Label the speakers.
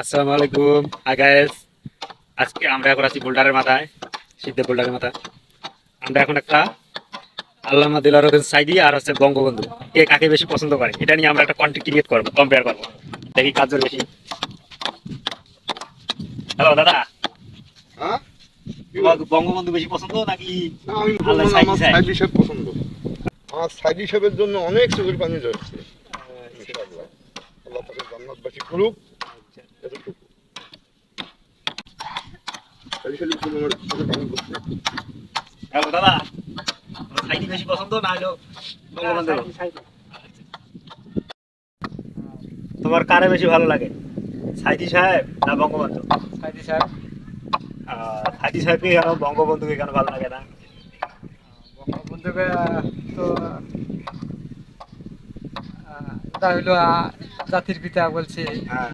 Speaker 1: আসসালামু আলাইকুম। Hi guys, আজকে আমরা এখন আছি বোল্ডারের মাথায়, সিদ্ধে বোল্ডারের মাথা। আমরা এখন একটা আল্লামা দিলওয়ার হোসেন সাইদি আর হচ্ছে বঙ্গবন্ধু, কে কাকে বেশি পছন্দ করে এটা নিয়ে আমরা একটা কন্টেন্ট ক্রিয়েট করবো, কম্পেয়ার করবো, দেখি কার জোর বেশি। হ্যালো দাদা,
Speaker 2: হ্যাঁ?
Speaker 1: তোমার বঙ্গবন্ধু বেশি পছন্দ নাকি
Speaker 2: না, আমি
Speaker 1: আল্লাহ
Speaker 2: বলবো না,
Speaker 1: সাইদি
Speaker 2: আমার
Speaker 1: সাহেব?
Speaker 2: সাইড হিসেব পছন্দ। আমার সাইড হিসেবের জন্য অনেক চোখের পানি রয়েছে। ইনশাআল্লাহ আল্লাহ তাকে জান্নাতবাসী করুক, এতটুকু। খালি খালি শুধু আমার চোখের পানি পড়ছে।
Speaker 1: হ্যালো দাদা, তোমার সাইদি বেশি পছন্দ না হলো বঙ্গবন্ধু? তোমার কারে বেশি ভালো লাগে, সাইদি সাহেব না বঙ্গবন্ধু?
Speaker 3: সাইদি সাহেব।
Speaker 1: সাইদি সাহেবকে কেন, বঙ্গবন্ধুকে কেন ভালো লাগে না?
Speaker 3: বঙ্গবন্ধুকে তো এটা হইলো জাতির পিতা বলছে।
Speaker 1: হ্যাঁ।